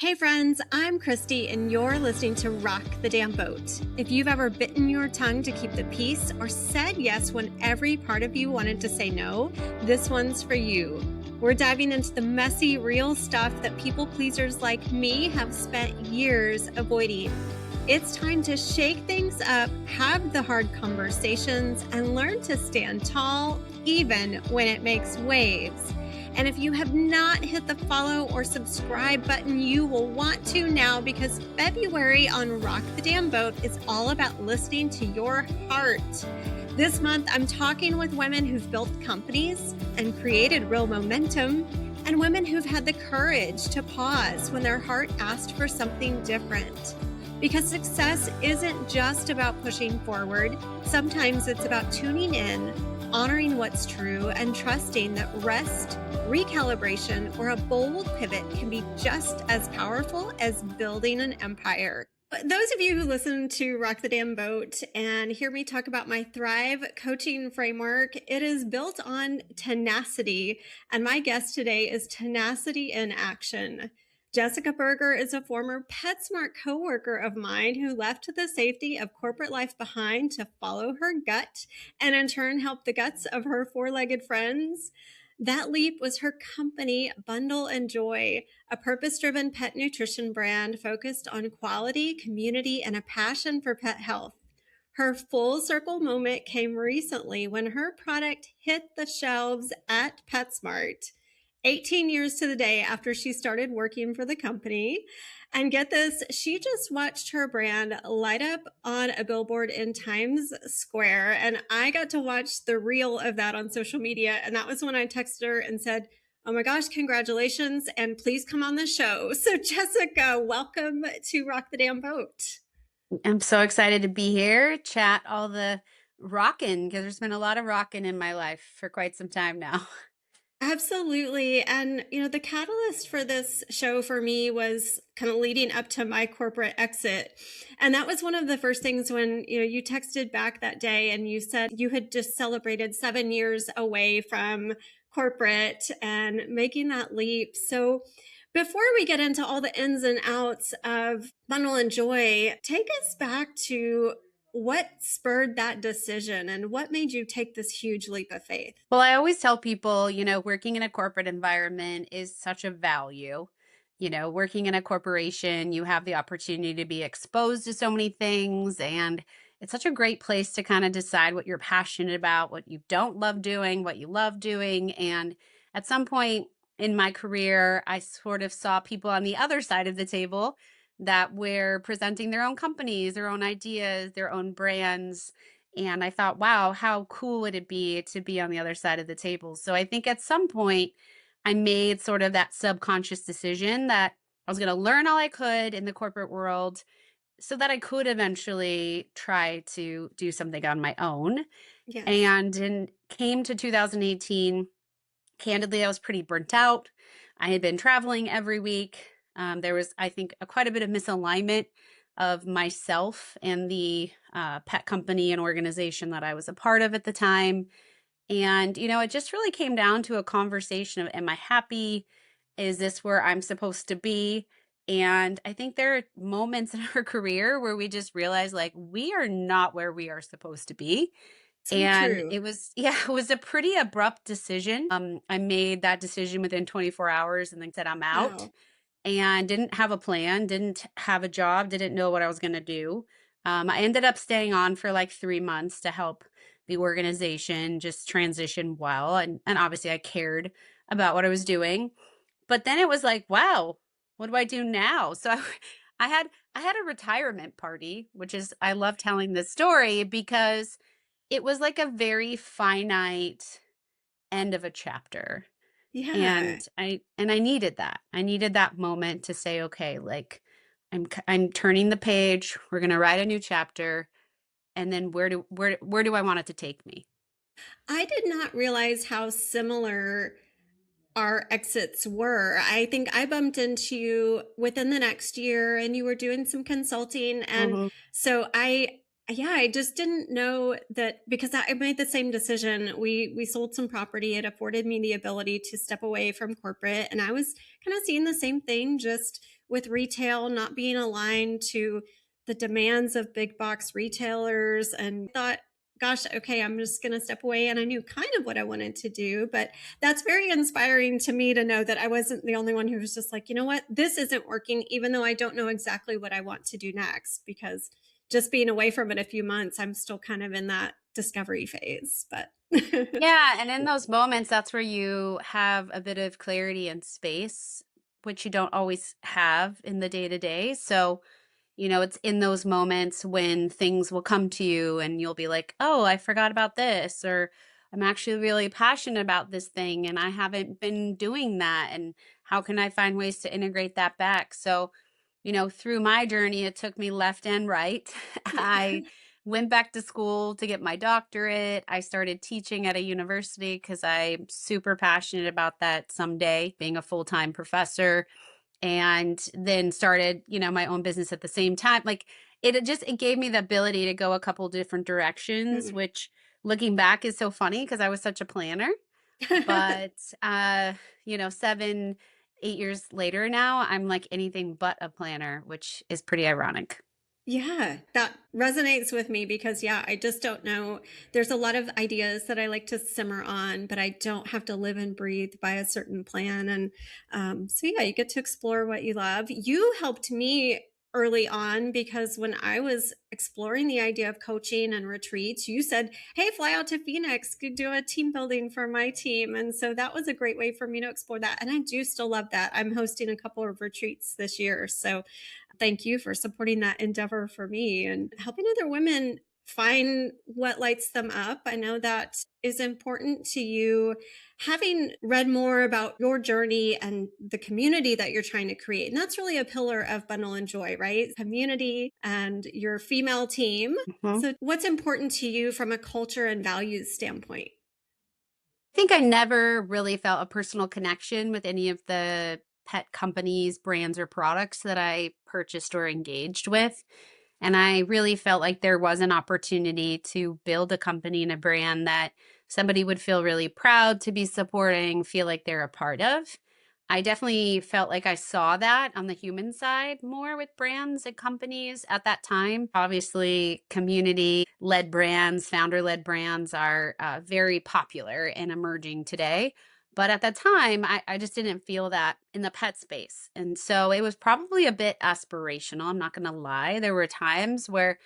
Hey friends, I'm Christy and you're listening to Rock the Damn Boat. If you've ever bitten your tongue to keep the peace or said yes when every part of you wanted to say no, this one's for you. We're diving into the messy, real stuff that people pleasers like me have spent years avoiding. It's time to shake things up, have the hard conversations, and learn to stand tall even when it makes waves. And if you have not hit the follow or subscribe button, you will want to now, because February on Rock the Damn Boat is all about listening to your heart. This month, I'm talking with women who've built companies and created real momentum, and women who've had the courage to pause when their heart asked for something different. Because success isn't just about pushing forward. Sometimes it's about tuning in, honoring what's true, and trusting that rest, recalibration, or a bold pivot can be just as powerful as building an empire. Those of you who listen to Rock the Damn Boat and hear me talk about my Thrive coaching framework, it is built on tenacity. And my guest today is Tenacity in Action. Jessica Berger is a former PetSmart coworker of mine who left the safety of corporate life behind to follow her gut and in turn help the guts of her four-legged friends. That leap was her company, Bundle and Joy, a purpose-driven pet nutrition brand focused on quality, community, and a passion for pet health. Her full circle moment came recently when her product hit the shelves at PetSmart. 18 years to the day after she started working for the company. And get this, she just watched her brand light up on a billboard in Times Square. And I got to watch the reel of that on social media. And that was when I texted her and said, "Oh my gosh, congratulations. And please come on the show." So Jessica, welcome to Rock the Damn Boat. I'm so excited to be here, chat all the rockin', because there's been a lot of rockin' in my life for quite some time now. Absolutely. And, the catalyst for this show for me was kind of leading up to my corporate exit. And that was one of the first things when, you texted back that day and you said you had just celebrated 7 years away from corporate and making that leap. So before we get into all the ins and outs of Bundle and Joy, take us back to what spurred that decision and what made you take this huge leap of faith? Well, I always tell people, working in a corporate environment is such a value. Working in a corporation, you have the opportunity to be exposed to so many things, and it's such a great place to kind of decide what you're passionate about, what you don't love doing, what you love doing. And at some point in my career, I sort of saw people on the other side of the table that were presenting their own companies, their own ideas, their own brands. And I thought, wow, how cool would it be to be on the other side of the table? So I think at some point I made sort of that subconscious decision that I was going to learn all I could in the corporate world so that I could eventually try to do something on my own. Yes. And in came to 2018, candidly, I was pretty burnt out. I had been traveling every week. There was, I think, quite a bit of misalignment of myself and the pet company and organization that I was a part of at the time. And, it just really came down to a conversation of, am I happy? Is this where I'm supposed to be? And I think there are moments in our career where we just realize like we are not where we are supposed to be. So And true. it was, yeah, it was a pretty abrupt decision. I made that decision within 24 hours and then said, I'm out, Wow. and didn't have a plan, didn't have a job, didn't know what I was going to do. I ended up staying on for like 3 months to help the organization just transition well. And obviously I cared about what I was doing. But then it was like, wow, what do I do now? So I had I had a retirement party, which is I love telling this story because it was like a very finite end of a chapter. Yeah. And I needed that. I needed that moment to say, okay, like I'm turning the page. We're going to write a new chapter, and then where do I want it to take me? I did not realize how similar our exits were. I think I bumped into you within the next year and you were doing some consulting. And Mhm. so I Yeah, I just didn't know that because I made the same decision. We sold some property. It afforded me the ability to step away from corporate, and I was kind of seeing the same thing just with retail not being aligned to the demands of big box retailers, and thought, gosh, okay, I'm just going to step away, and I knew kind of what I wanted to do, but that's very inspiring to me to know that I wasn't the only one who was just like, you know what, this isn't working even though I don't know exactly what I want to do next, because just being away from it a few months, I'm still kind of in that discovery phase. But Yeah, and in those moments, that's where you have a bit of clarity and space, which you don't always have in the day to day. So, it's in those moments when things will come to you and you'll be like, oh, I forgot about this, or I'm actually really passionate about this thing and I haven't been doing that. And how can I find ways to integrate that back? So, through my journey, it took me left and right. I went back to school to get my doctorate. I started teaching at a university because I'm super passionate about that someday, being a full time professor, and then started, my own business at the same time. Like it gave me the ability to go a couple different directions, Mm. which looking back is so funny because I was such a planner. But 7, 8 years later now, I'm like anything but a planner, which is pretty ironic. Yeah, that resonates with me because, yeah, I just don't know. There's a lot of ideas that I like to simmer on, but I don't have to live and breathe by a certain plan. And so, yeah, you get to explore what you love. You helped me early on because when I was exploring the idea of coaching and retreats, you said, hey, fly out to Phoenix, go do a team building for my team. And so that was a great way for me to explore that. And I do still love that. I'm hosting a couple of retreats this year. So, thank you for supporting that endeavor for me and helping other women find what lights them up. I know that is important to you. Having read more about your journey and the community that you're trying to create, and that's really a pillar of Bundle and Joy, right? Community and your female team. Mhm. So, what's important to you from a culture and values standpoint? I think I never really felt a personal connection with any of the pet companies, brands, or products that I purchased or engaged with. And I really felt like there was an opportunity to build a company and a brand that somebody would feel really proud to be supporting, feel like they're a part of. I definitely felt like I saw that on the human side more with brands and companies at that time. Obviously, community led brands, founder led brands are very popular and emerging today. But at that time, I just didn't feel that in the pet space. And so it was probably a bit aspirational. I'm not going to lie. There were times where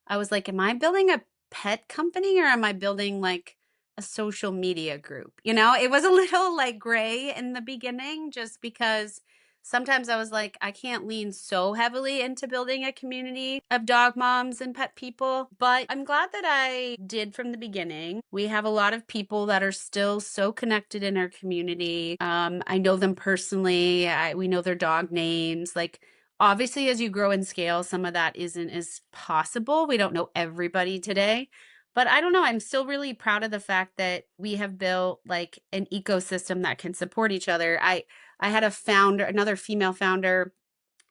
I was like, am I building a pet company or am I building like a social media group? It was a little like gray in the beginning just because sometimes I was like, I can't lean so heavily into building a community of dog moms and pet people. But I'm glad that I did from the beginning. We have a lot of people that are still so connected in our community. I know them personally. We know their dog names. Like, obviously, as you grow and scale, some of that isn't as possible. We don't know everybody today. But I don't know. I'm still really proud of the fact that we have built like an ecosystem that can support each other. I had a founder, another female founder,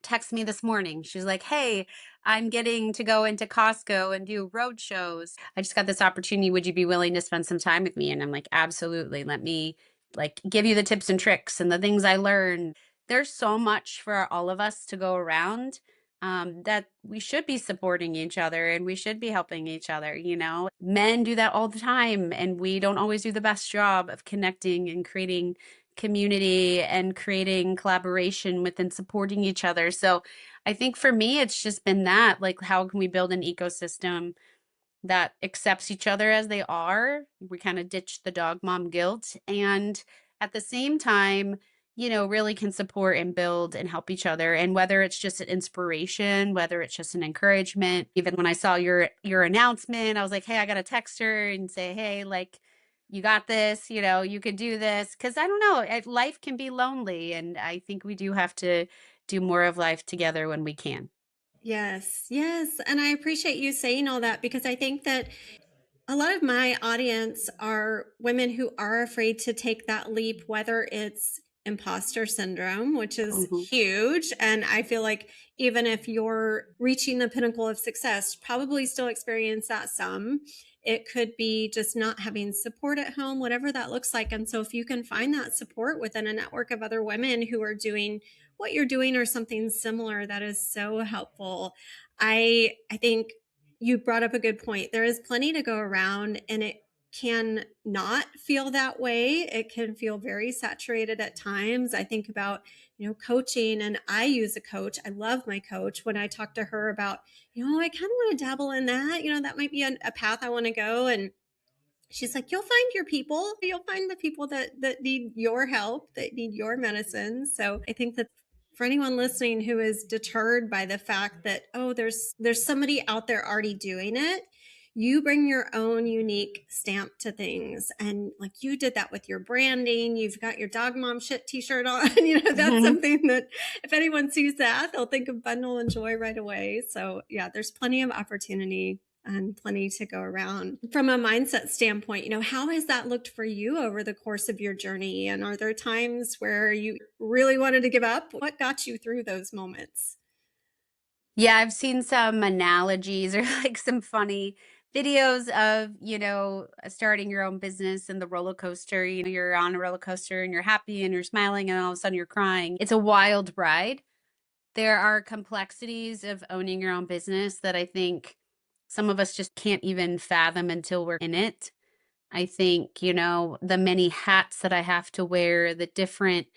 text me this morning. She's like, "Hey, I'm getting to go into Costco and do road shows. I just got this opportunity. Would you be willing to spend some time with me?" And I'm like, "Absolutely. Let me like give you the tips and tricks and the things I learned." There's so much for all of us to go around. That we should be supporting each other and we should be helping each other. Men do that all the time, and we don't always do the best job of connecting and creating community and creating collaboration within supporting each other. So I think for me, it's just been that like, how can we build an ecosystem that accepts each other as they are? We kind of ditch the dog mom guilt. And at the same time, really can support and build and help each other. And whether it's just an inspiration, whether it's just an encouragement. Even when I saw your announcement, I was like, hey, I gotta text her and say, hey, like, you got this, you could do this. Cause I don't know, life can be lonely. And I think we do have to do more of life together when we can. Yes, yes. And I appreciate you saying all that because I think that a lot of my audience are women who are afraid to take that leap, whether it's imposter syndrome, which is Mhm. huge. And I feel like even if you're reaching the pinnacle of success, probably still experience that some. It could be just not having support at home, whatever that looks like. And so if you can find that support within a network of other women who are doing what you're doing or something similar, that is so helpful. I think you brought up a good point. There is plenty to go around, and it can not feel that way. It can feel very saturated at times. I think about, coaching, and I use a coach. I love my coach. When I talk to her about, I kind of want to dabble in that, that might be a path I want to go. And she's like, you'll find your people. You'll find the people that need your help, that need your medicine. So I think that for anyone listening who is deterred by the fact that, oh, there's somebody out there already doing it, you bring your own unique stamp to things. And like you did that with your branding, you've got your dog mom shit t-shirt on. That's something that if anyone sees that, they'll think of Bundle and Joy right away. So yeah, there's plenty of opportunity and plenty to go around. From a mindset standpoint, how has that looked for you over the course of your journey? And are there times where you really wanted to give up? What got you through those moments? Yeah, I've seen some analogies or like some funny videos of, starting your own business and the roller coaster. You're on a roller coaster and you're happy and you're smiling and all of a sudden you're crying. It's a wild ride. There are complexities of owning your own business that I think some of us just can't even fathom until we're in it. I think, the many hats that I have to wear, the different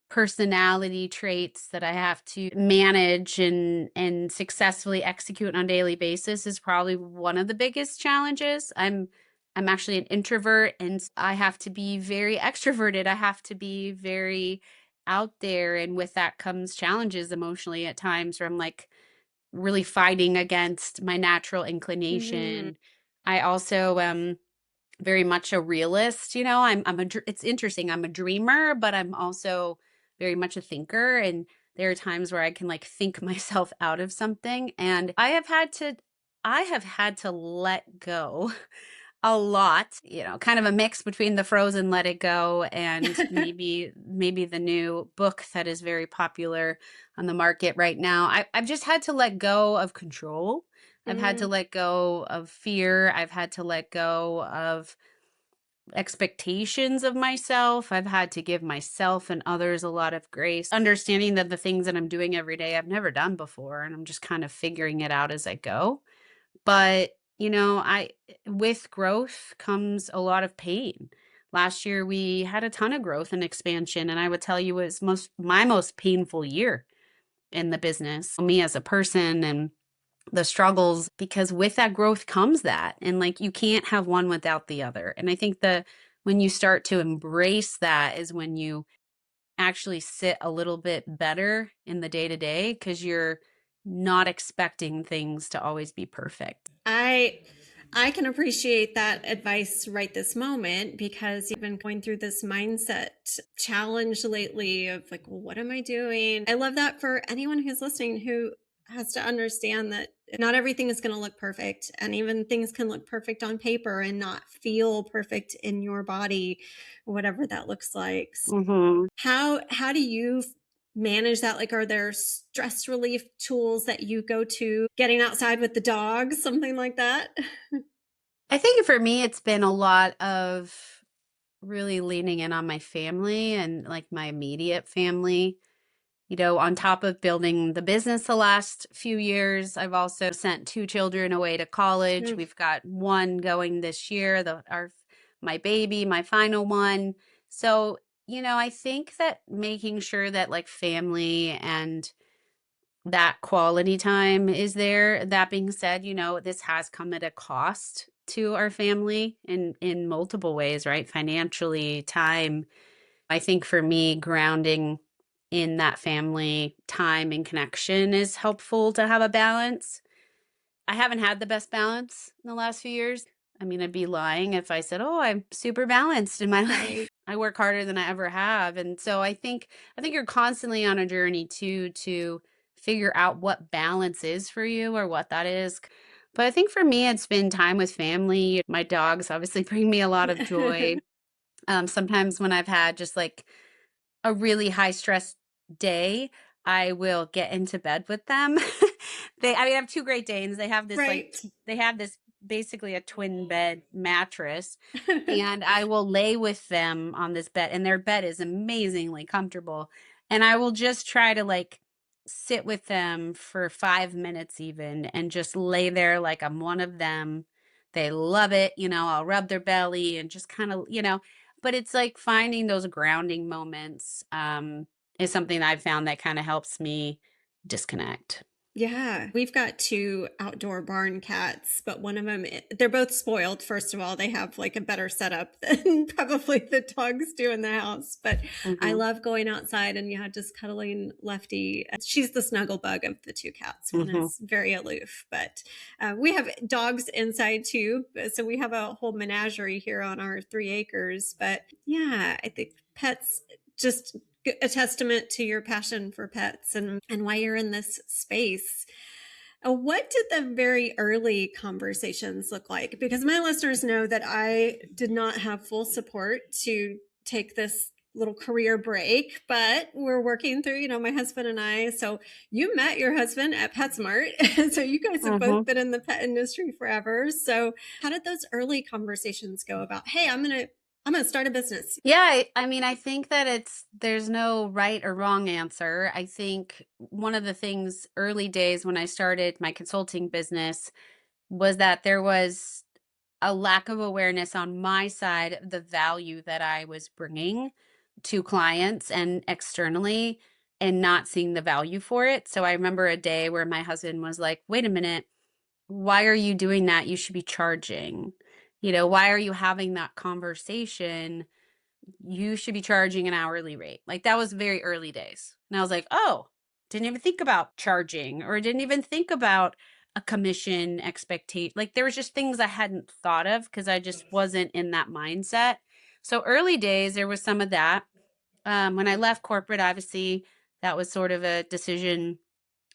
personality traits that I have to manage and successfully execute on a daily basis is probably one of the biggest challenges. I'm actually an introvert and I have to be very extroverted. I have to be very out there, and with that comes challenges emotionally at times where I'm like really fighting against my natural Mm-hmm. inclination. I also very much a realist. It's interesting. I'm a dreamer, but I'm also very much a thinker. And there are times where I can like think myself out of something. And I have had to let go a lot, kind of a mix between the Frozen Let It Go and maybe the new book that is very popular on the market right now. I've just had to let go of control. I've had to Mm-hmm. let go of fear. I've had to let go of expectations of myself. I've had to give myself and others a lot of grace, understanding that the things that I'm doing every day I've never done before and I'm just kind of figuring it out as I go. But, I with growth comes a lot of pain. Last year we had a ton of growth and expansion, and I would tell you it was my most painful year in the business, me as a person and the struggles, because with that growth comes that, and like you can't have one without the other. And I think when you start to embrace that is when you actually sit a little bit better in the day to day, because you're not expecting things to always be perfect. I can appreciate that advice right this moment because I've been going through this mindset challenge lately of like, well, what am I doing? I love that for anyone who's listening who has to understand that not everything is going to look perfect, and even things can look perfect on paper and not feel perfect in your body, whatever that looks like. Hmm. How do you manage that? Like, are there stress relief tools that you go to, getting outside with the dogs, something like that? I think for me, it's been a lot of really leaning in on my family and like my immediate family. On top of building the business the last few years, I've also sent two children away to college. Mm. We've got one going this year, my baby, my final one. So, I think that making sure that like family and that quality time is there. That being said, this has come at a cost to our family in multiple ways, right? Financially, time. I think for me, grounding in that family time and connection is helpful to have a balance. I haven't had the best balance in the last few years. I mean, I'd be lying if I said, "Oh, I'm super balanced in my Right. life." I work harder than I ever have. And so I think you're constantly on a journey to figure out what balance is for you or what that is. But I think for me, it's been time with family. My dogs obviously bring me a lot of joy. Sometimes when I've had just like a really high stress day, I will get into bed with them. I mean, I have 2 Great Danes. Right. They have this basically a twin bed mattress, and I will lay with them on this bed, and their bed is amazingly comfortable, and I will just try to, like, sit with them for 5 minutes even and just lay there like I'm one of them. They love it, I'll rub their belly and just kinda, but it's like finding those grounding moments, is something I've found that kinda helps me disconnect. Yeah, we've got two outdoor barn cats, but one of them, they're both spoiled. First of all, they have like a better setup than probably the dogs do in the house. But I Mhm, love going outside and, yeah, just cuddling Lefty. She's the snuggle bug of the two cats. One mhm. is very aloof, but we have dogs inside too. So we have a whole menagerie here on our 3 acres. But yeah, I think pets just a testament to your passion for pets and why you're in this space. What did the very early conversations look like? Because my listeners know that I did not have full support to take this little career break, but we're working through, my husband and I. So you met your husband at PetSmart. So you guys have both Mhm. been in the pet industry forever. So how did those early conversations go about, hey, I'm gonna start a business? Yeah, I mean, I think that there's no right or wrong answer. I think one of the things early days when I started my consulting business was that there was a lack of awareness on my side of the value that I was bringing to clients and externally, and not seeing the value for it. So I remember a day where my husband was like, "Wait a minute, why are you doing that? You should be charging. Why are you having that conversation? You should be charging an hourly rate." Like, that was very early days. And I was like, "Oh, didn't even think about charging, or didn't even think about a commission expectation." Like, there was just things I hadn't thought of because I just wasn't in that mindset. So early days, there was some of that. When I left corporate, obviously, that was sort of a decision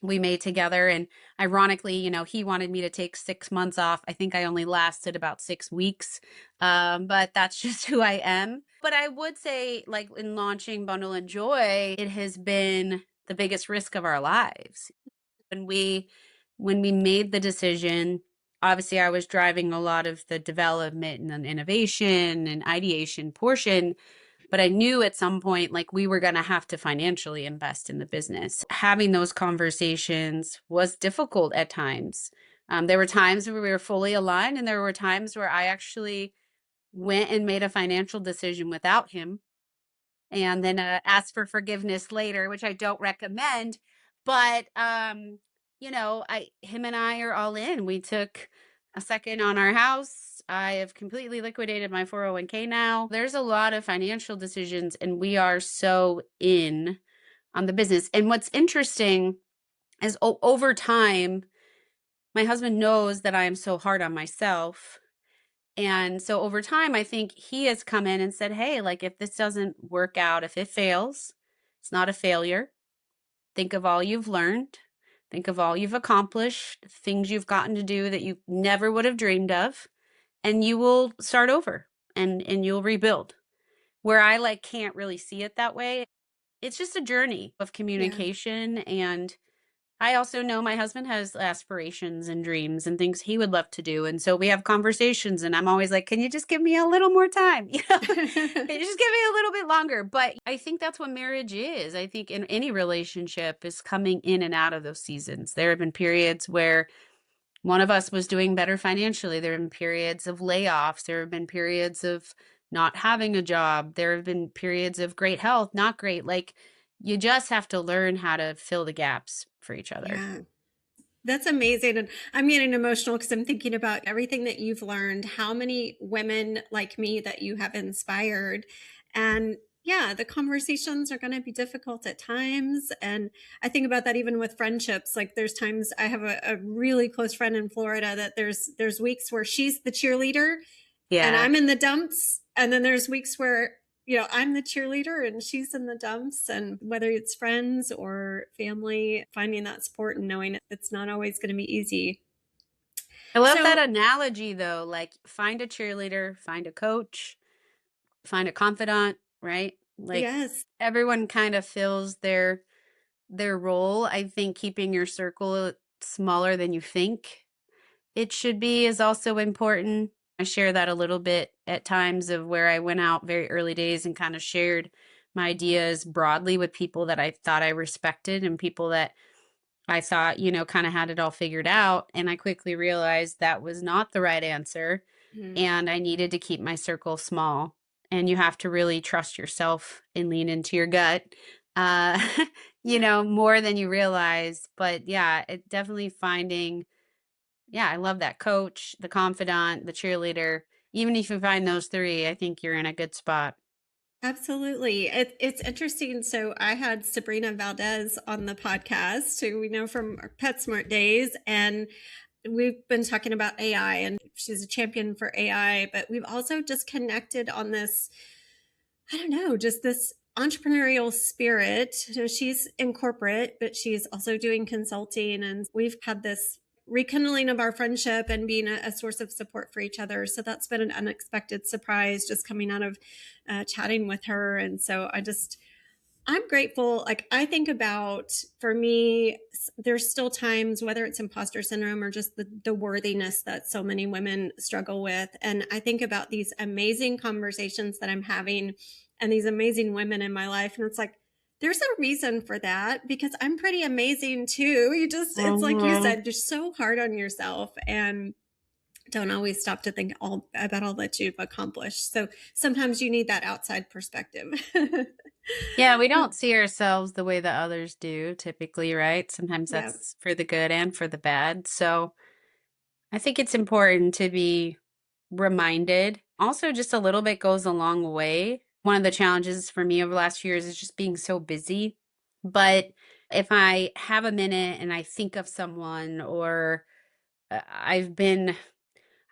we made together. And ironically, he wanted me to take 6 months off. I think I only lasted about 6 weeks. But that's just who I am. But I would say, like, in launching Bundle and Joy, it has been the biggest risk of our lives. When we when we made the decision, obviously I was driving a lot of the development and innovation and ideation portion, but I knew at some point, like, we were going to have to financially invest in the business. Having those conversations was difficult at times. There were times where we were fully aligned, and there were times where I actually went and made a financial decision without him, and then asked for forgiveness later, which I don't recommend. But I him and I are all in. We took a second on our house. I have completely liquidated my 401k now. There's a lot of financial decisions, and we are so in on the business. And what's interesting is, over time, my husband knows that I am so hard on myself, and so over time, I think he has come in and said, "Hey, like, if this doesn't work out, if it fails, it's not a failure. Think of all you've learned. Think of all you've accomplished, things you've gotten to do that you never would have dreamed of, and you will start over, and you'll rebuild." Where I, like, can't really see it that way. It's just a journey of Yeah. communication. And I also know my husband has aspirations and dreams and things he would love to do. And so we have conversations, and I'm always like, "Can you just give me a little more time?" Can you just give me a little bit longer? But I think that's what marriage is. I think in any relationship is coming in and out of those seasons. There have been periods where one of us was doing better financially. There have been periods of layoffs. There have been periods of not having a job. There have been periods of great health, not great. Like, you just have to learn how to fill the gaps for each other. Yeah. That's amazing. And I'm getting emotional because I'm thinking about everything that you've learned, how many women like me that you have inspired. And yeah, the conversations are going to be difficult at times. And I think about that even with friendships. Like there's times I have a really close friend in Florida that there's weeks where she's the cheerleader and Yeah. I'm in the dumps. And then there's weeks where, I'm the cheerleader and she's in the dumps. And whether it's friends or family, finding that support and knowing it's not always going to be easy. I love that So, analogy though. Like, find a cheerleader, find a coach, find a confidant, right? Like Yes. everyone kind of fills their role. I think keeping your circle smaller than you think it should be is also important. I share that a little bit at times of where I went out very early days and kind of shared my ideas broadly with people that I thought I respected and people that I thought, kind of had it all figured out. And I quickly realized that was not the right answer. Mhm. And I needed to keep my circle small. And you have to really trust yourself and lean into your gut, uh, Yeah. more than you realize. But yeah, it definitely finding, yeah, I love that coach, the confidant, the cheerleader. Even if you find those three, I think you're in a good spot. Absolutely. It's interesting. So I had Sabrina Valdez on the podcast, who we know from our PetSmart days, and we've been talking about AI, and she's a champion for AI, but we've also just connected on this, I don't know, just this entrepreneurial spirit. So she's in corporate, but she's also doing consulting. And we've had this rekindling of our friendship and being a source of support for each other. So that's been an unexpected surprise just coming out of chatting with her. And so I'm grateful. Like, I think about, for me, there's still times, whether it's imposter syndrome or just the worthiness that so many women struggle with. And I think about these amazing conversations that I'm having and these amazing women in my life. And it's like, there's a reason for that, because I'm pretty amazing too. It's like you Hmm. said, you're so hard on yourself and don't always stop to think all about all that you've accomplished. So sometimes you need that outside perspective. Yeah, we don't see ourselves the way that others do typically, right? Sometimes Yeah. that's for the good and for the bad. So I think it's important to be reminded. Also, just a little bit goes a long way. One of the challenges for me over the last few years is just being so busy. But if I have a minute and I think of someone, or I've been,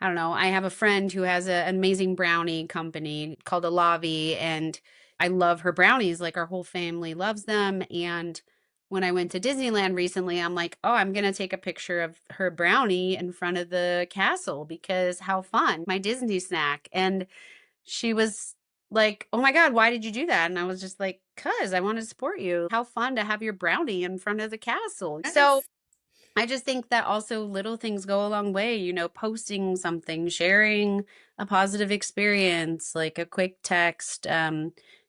I don't know, I have a friend who has an amazing brownie company called Alavi, and I love her brownies. Like our whole family loves them. And when I went to Disneyland recently, I'm like, oh, I'm going to take a picture of her brownie in front of the castle because how fun, my Disney snack. And she was like, oh my God, why did you do that? And I was just like, cuz I want to support you. How fun to have your brownie in front of the castle. So Yes. I just think that also little things go a long way, posting something, sharing a positive experience, like a quick text,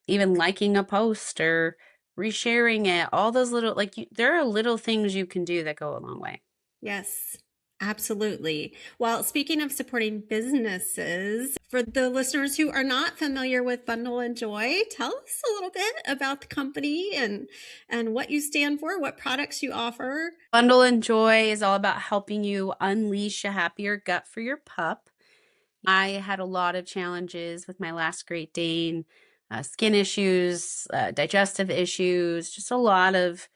even liking a post or resharing it. All those little, like, there are little things you can do that go a long way. Yes, absolutely. Well, speaking of supporting businesses, for the listeners who are not familiar with Bundle and Joy, tell us a little bit about the company and what you stand for, what products you offer. Bundle and Joy is all about helping you unleash a happier gut for your pup. I had a lot of challenges with my last Great Dane, skin issues, digestive issues, just a lot of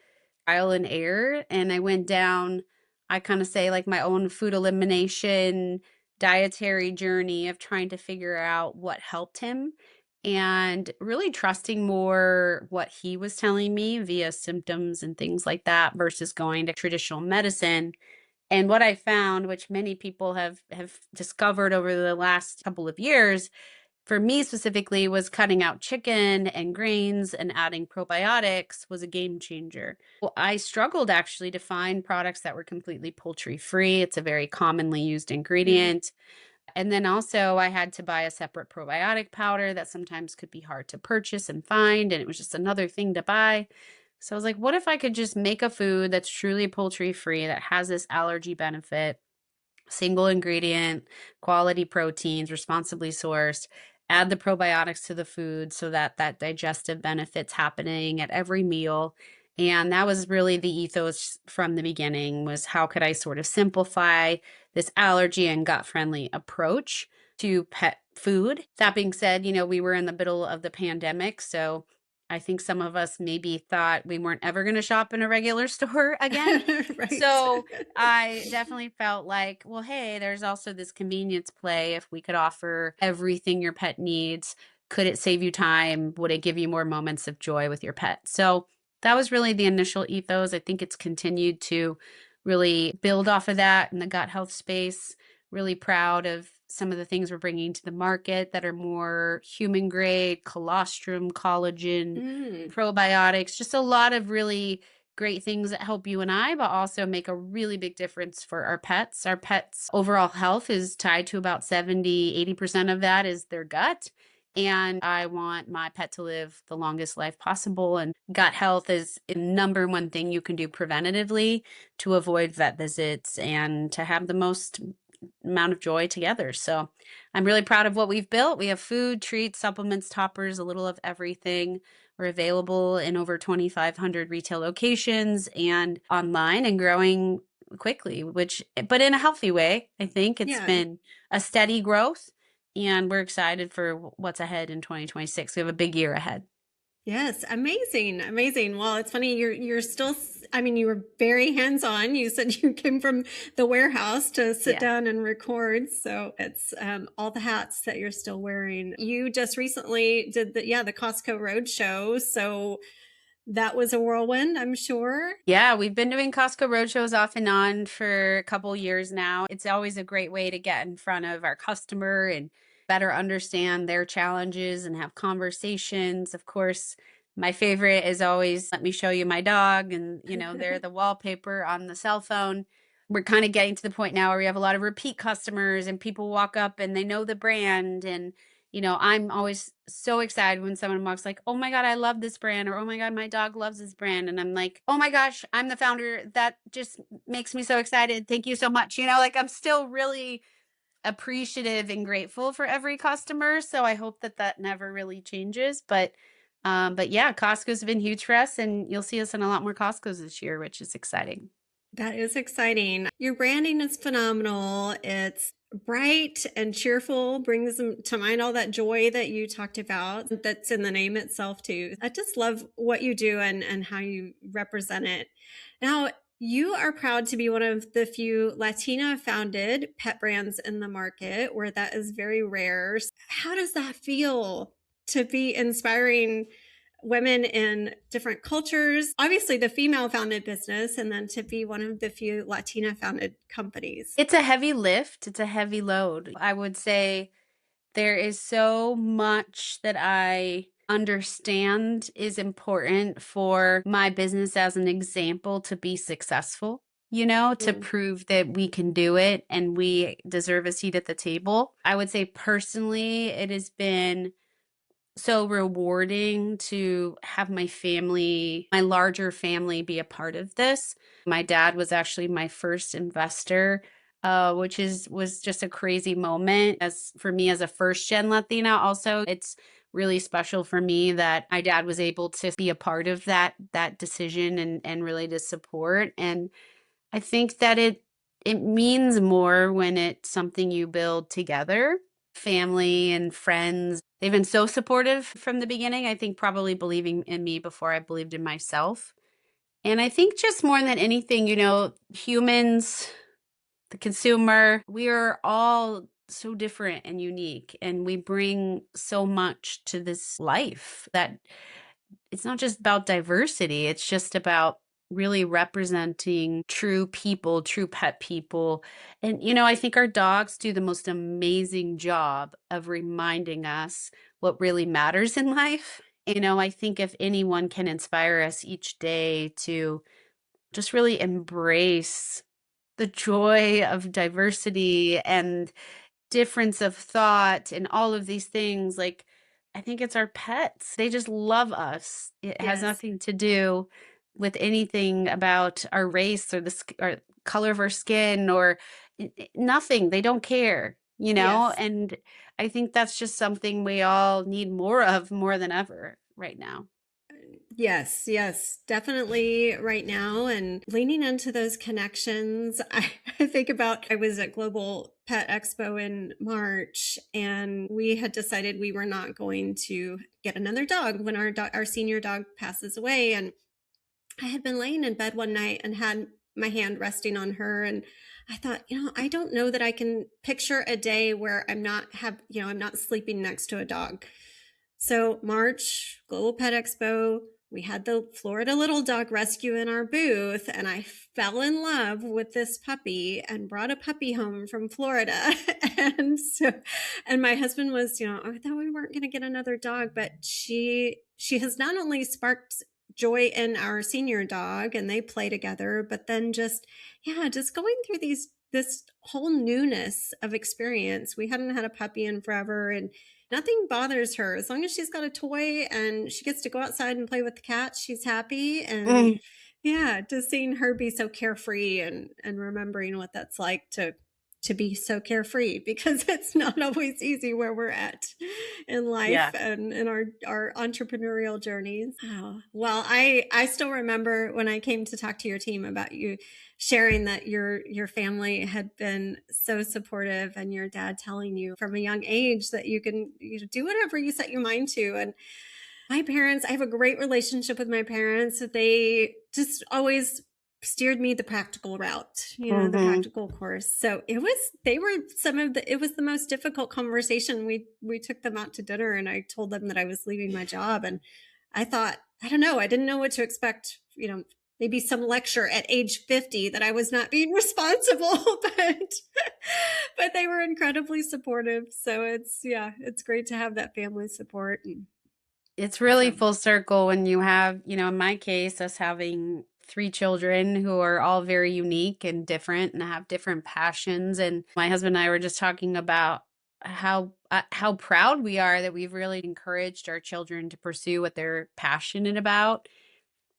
trial and error. And I went down, I kind of say, like my own food elimination dietary journey of trying to figure out what helped him and really trusting more what he was telling me via symptoms and things like that versus going to traditional medicine. And what I found, which many people have discovered over the last couple of years, for me specifically, was cutting out chicken and grains and adding probiotics was a game changer. Well, I struggled actually to find products that were completely poultry free. It's a very commonly used Mm. ingredient. And then also, I had to buy a separate probiotic powder that sometimes could be hard to purchase and find. And it was just another thing to buy. So I was like, what if I could just make a food that's truly poultry free, that has this allergy benefit, single ingredient, quality proteins, responsibly sourced, add the probiotics to the food so that that digestive benefits happening at every meal. And that was really the ethos from the beginning, was how could I sort of simplify this allergy and gut friendly approach to pet food. That being said, we were in the middle of the pandemic, so I think some of us maybe thought we weren't ever going to shop in a regular store again. Right. So I definitely felt like, well, hey, there's also this convenience play. If we could offer everything your pet needs, could it save you time? Would it give you more moments of joy with your pet? So that was really the initial ethos. I think it's continued to really build off of that in the gut health space. Really proud of some of the things we're bringing to the market that are more human grade, colostrum, collagen, Mm. probiotics, just a lot of really great things that help you and I, but also make a really big difference for our pets. Our pets' overall health is tied to about 70, 80% of that is their gut. And I want my pet to live the longest life possible. And gut health is the number one thing you can do preventatively to avoid vet visits and to have the most amount of joy together. So I'm really proud of what we've built. We have food, treats, supplements, toppers, a little of everything. We're available in over 2,500 retail locations and online and growing quickly, but in a healthy way. I think it's Yeah. been a steady growth and we're excited for what's ahead in 2026. We have a big year ahead. Yes, amazing, amazing. Well, it's funny you're still. I mean, you were very hands-on. You said you came from the warehouse to sit Yeah. down and record, so it's all the hats that you're still wearing. You just recently did the Costco Roadshow, so that was a whirlwind, I'm sure. Yeah, we've been doing Costco roadshows off and on for a couple years now. It's always a great way to get in front of our customer and better understand their challenges and have conversations. Of course, my favorite is always let me show you my dog and they're the wallpaper on the cell phone. We're kind of getting to the point now where we have a lot of repeat customers and people walk up and they know the brand and I'm always so excited when someone walks like, oh my God, I love this brand, or oh my God, my dog loves this brand. And I'm like, oh my gosh, I'm the founder. That just makes me so excited. Thank you so much. Like I'm still really appreciative and grateful for every customer. So I hope that that never really changes. But yeah, Costco's been huge for us and you'll see us in a lot more Costco's this year, which is exciting. That is exciting. Your branding is phenomenal. It's bright and cheerful, brings them to mind all that joy that you talked about that's in the name itself too. I just love what you do and how you represent it. Now, you are proud to be one of the few Latina founded pet brands in the market where that is very rare. How does that feel to be inspiring women in different cultures? Obviously, the female founded business, and then to be one of the few Latina founded companies. It's a heavy lift, it's a heavy load. I would say there is so much that I understand is important for my business as an example to be successful, to Mm. prove that we can do it and we deserve a seat at the table. I would say personally, it has been so rewarding to have my family, my larger family, be a part of this. My dad was actually my first investor, was just a crazy moment as for me as a first gen Latina. Also, it's really special for me that my dad was able to be a part of that decision and really to support. And I think that it means more when it's something you build together. Family and friends, they've been so supportive from the beginning. I think probably believing in me before I believed in myself. And I think just more than anything, humans, the consumer, we are all so different and unique, and we bring so much to this life that it's not just about diversity, it's just about really representing true people, true pet people. And, I think our dogs do the most amazing job of reminding us what really matters in life. I think if anyone can inspire us each day to just really embrace the joy of diversity and difference of thought and all of these things, like I think it's our pets. They just love us. It has Yes. nothing to do with anything about our race or or color of our skin or nothing. They don't care, Yes. and I think that's just something we all need more of more than ever right now. Yes, yes, definitely right now. And leaning into those connections, I think about I was at Global Pet Expo in March, and we had decided we were not going to get another dog when our senior dog passes away. And I had been laying in bed one night and had my hand resting on her, and I thought, I don't know that I can picture a day where I'm not sleeping next to a dog. So March, Global Pet Expo, we had the Florida Little Dog Rescue in our booth, and I fell in love with this puppy and brought a puppy home from Florida. and so, and my husband was, I thought we weren't going to get another dog, but she has not only sparked joy in our senior dog, and they play together, but then just going through this whole newness of experience. We hadn't had a puppy in forever, and nothing bothers her. As long as she's got a toy and she gets to go outside and play with the cat, she's happy. And yeah, just seeing her be so carefree and remembering what that's like to be so carefree, because it's not always easy where we're at in life Yeah. and in our entrepreneurial journeys. Oh, well, I still remember when I came to talk to your team about you sharing that your family had been so supportive, and your dad telling you from a young age that you can do whatever you set your mind to. And my parents, I have a great relationship with my parents. They just always steered me the practical route, the practical course. So it was the most difficult conversation. We took them out to dinner, and I told them that I was leaving my job, and I thought, I don't know, I didn't know what to expect, maybe some lecture at age 50 that I was not being responsible, but they were incredibly supportive. So it's great to have that family support. And It's really so, full circle when you have, in my case, us having 3 children who are all very unique and different and have different passions. And my husband and I were just talking about how proud we are that we've really encouraged our children to pursue what they're passionate about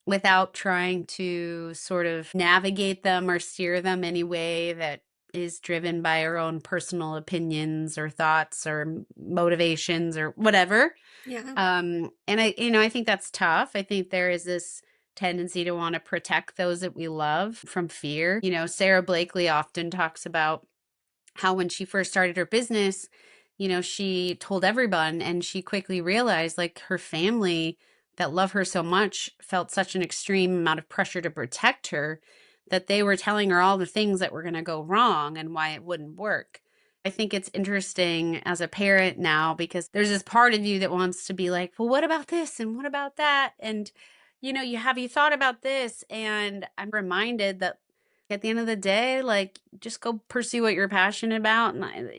without trying to sort of navigate them or steer them any way that is driven by our own personal opinions or thoughts or motivations or whatever. yeah. And I think that's tough. I think there is this tendency to want to protect those that we love from fear. Sarah Blakely often talks about how when she first started her business, she told everyone, and she quickly realized like her family that love her so much felt such an extreme amount of pressure to protect her that they were telling her all the things that were going to go wrong and why it wouldn't work. I think it's interesting as a parent now because there's this part of you that wants to be like, well, what about this? And what about that? And, you thought about this? And I'm reminded that at the end of the day, like, just go pursue what you're passionate about. And,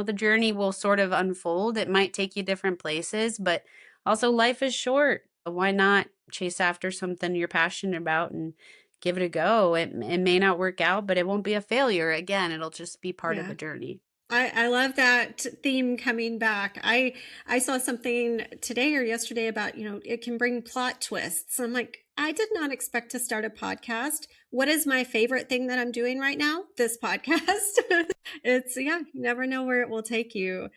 the journey will sort of unfold. It might take you different places, but also life is short. Why not chase after something you're passionate about and give it a go? It may not work out, but it won't be a failure. Again, it'll just be part of Yeah. the journey. I love that theme coming back. I saw something today or yesterday about, it can bring plot twists. I'm like, I did not expect to start a podcast. What is my favorite thing that I'm doing right now? This podcast. You never know where it will take you.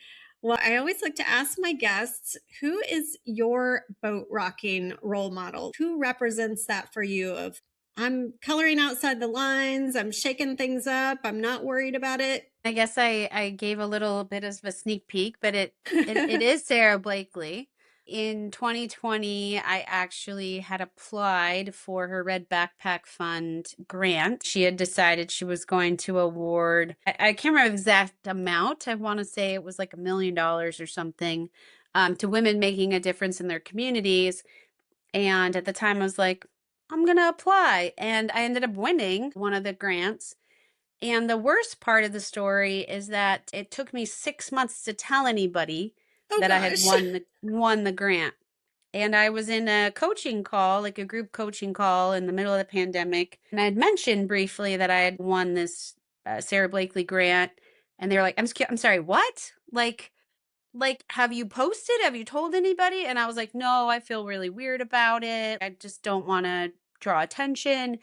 Well, I always like to ask my guests, who is your boat rocking role model? Who represents that for you of, I'm coloring outside the lines, I'm shaking things up, I'm not worried about it? I guess I gave a little bit of a sneak peek, but it is Sarah Blakely. In 2020, I actually had applied for her Red Backpack Fund grant. She had decided she was going to award, I can't remember the exact amount. I want to say it was like $1 million or something, to women making a difference in their communities. And at the time, I was like, I'm going to apply. And I ended up winning one of the grants. And the worst part of the story is that it took me 6 months to tell anybody that I had won the grant. And I was in a coaching call, like a group coaching call in the middle of the pandemic. And I had mentioned briefly that I had won this Sarah Blakely grant. And they were like, I'm sorry, what? Like, have you posted? Have you told anybody? And I was like, no, I feel really weird about it. I just don't want to draw attention.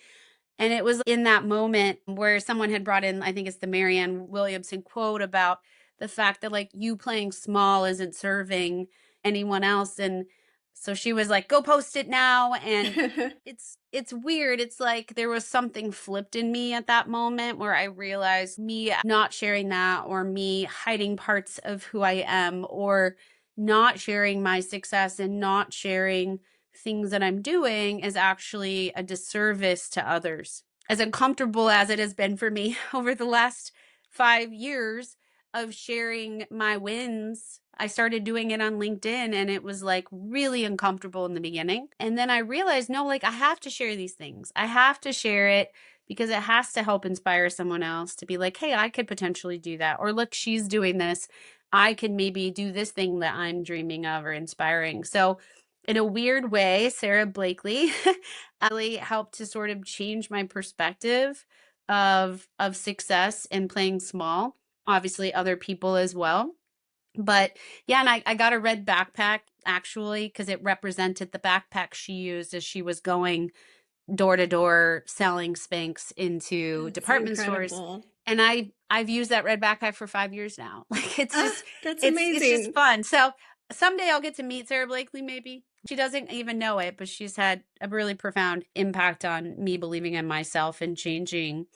And it was in that moment where someone had brought in, I think it's the Marianne Williamson quote about the fact that like you playing small isn't serving anyone else. And so she was like, go post it now. And it's weird. It's like there was something flipped in me at that moment where I realized me not sharing that, or me hiding parts of who I am, or not sharing my success and not sharing things that I'm doing is actually a disservice to others. As uncomfortable as it has been for me over the last 5 years, of sharing my wins. I started doing it on LinkedIn and it was like really uncomfortable in the beginning. And then I realized, no, like I have to share these things. I have to share it because it has to help inspire someone else to be like, hey, I could potentially do that. Or look, she's doing this. I could maybe do this thing that I'm dreaming of or inspiring. So, in a weird way, Sarah Blakely really helped to sort of change my perspective of success and playing small. Obviously, other people as well. But yeah, and I got a red backpack actually because it represented the backpack she used as she was going door to door selling Spanx into That's department stores. incredible. And I've used that red backpack for 5 years now. Like it's Ah, just that's it's just amazing. fun. So someday I'll get to meet Sarah Blakely maybe. She doesn't even know it, but she's had a really profound impact on me believing in myself and changing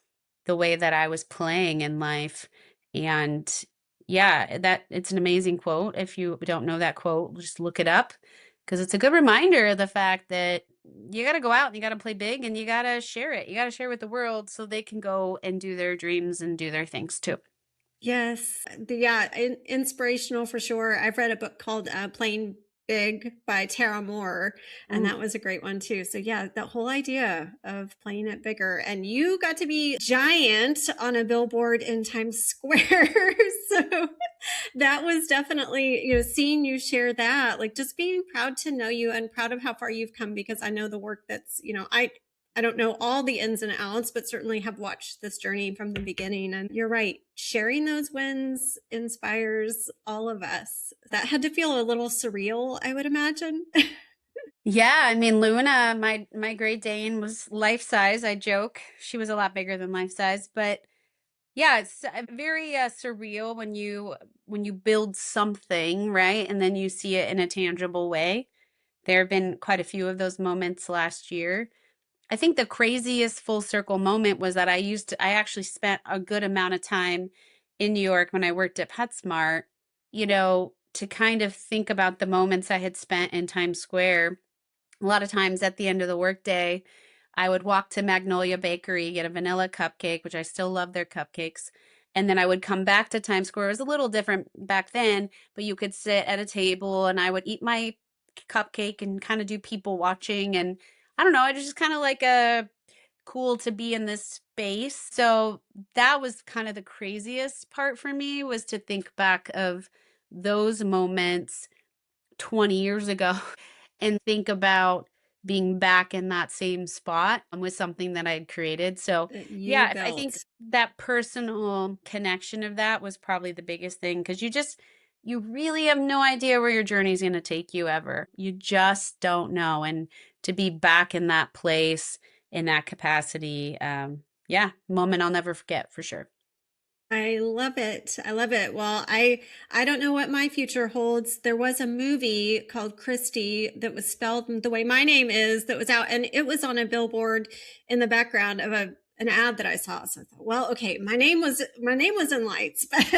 the way that I was playing in life. And yeah, that it's an amazing quote. If you don't know that quote, just look it up because it's a good reminder of the fact that you got to go out and you got to play big and you got to share it. You got to share with the world so they can go and do their dreams and do their things too. Yes. Yeah, inspirational for sure. I've read a book called Playing Big by Tara Moore, and Mm. that was a great one too. So, yeah, the whole idea of playing it bigger. And you got to be giant on a billboard in Times Square. So, that was definitely, seeing you share that, like just being proud to know you and proud of how far you've come because I know the work that's, I don't know all the ins and outs, but certainly have watched this journey from the beginning. And you're right, sharing those wins inspires all of us. That had to feel a little surreal, I would imagine. Yeah, I mean Luna, my Great Dane was life size. I joke she was a lot bigger than life size, but yeah, it's very surreal when you build something right, and then you see it in a tangible way. There have been quite a few of those moments last year. I think the craziest full circle moment was that I actually spent a good amount of time in New York when I worked at PetSmart, to kind of think about the moments I had spent in Times Square. A lot of times at the end of the workday, I would walk to Magnolia Bakery, get a vanilla cupcake, which I still love their cupcakes. And then I would come back to Times Square. It was a little different back then, but you could sit at a table and I would eat my cupcake and kind of do people watching. And I don't know, it was just kind of like a cool to be in this space. So that was kind of the craziest part for me was to think back of those moments 20 years ago and think about being back in that same spot with something that I'd created. So, That you yeah, I think built. that personal connection of that was probably the biggest thing because you really have no idea where your journey is going to take you ever. You just don't know. And to be back in that place in that capacity, yeah, moment I'll never forget for sure. I love it. I love it. Well, I don't know what my future holds. There was a movie called Christy that was spelled the way my name is that was out and it was on a billboard in the background of an ad that I saw. So I thought, well, okay, my name was in lights, but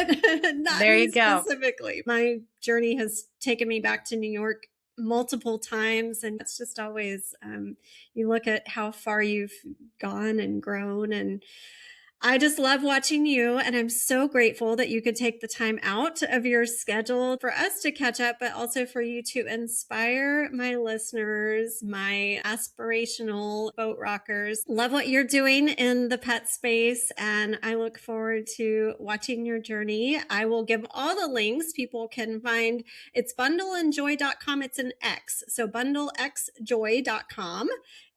not There me you go. specifically. My journey has taken me back to New York multiple times and it's just always you look at how far you've gone and grown and I just love watching you, and I'm so grateful that you could take the time out of your schedule for us to catch up, but also for you to inspire my listeners, my aspirational boat rockers. Love what you're doing in the pet space, and I look forward to watching your journey. I will give all the links people can find. It's bundleandjoy.com. It's an X, so bundlexjoy.com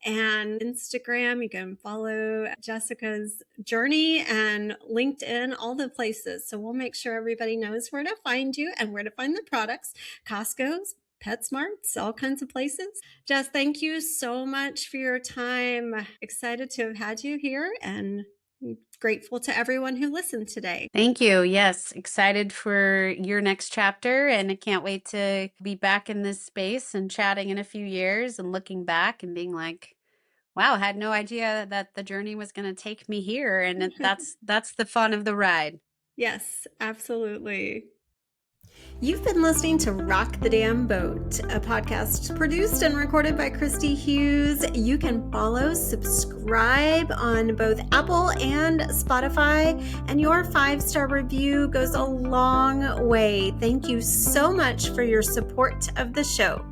and Instagram. You can follow Jessica's journey and LinkedIn, all the places. So we'll make sure everybody knows where to find you and where to find the products. Costco's, PetSmarts, all kinds of places. Jess, thank you so much for your time. Excited to have had you here and grateful to everyone who listened today. Thank you. Yes, excited for your next chapter, and I can't wait to be back in this space and chatting in a few years and looking back and being like, wow, I had no idea that the journey was going to take me here. And that's the fun of the ride. Yes, absolutely. You've been listening to Rock the Damn Boat, a podcast produced and recorded by Christy Hughes. You can follow, subscribe on both Apple and Spotify, and your 5-star review goes a long way. Thank you so much for your support of the show.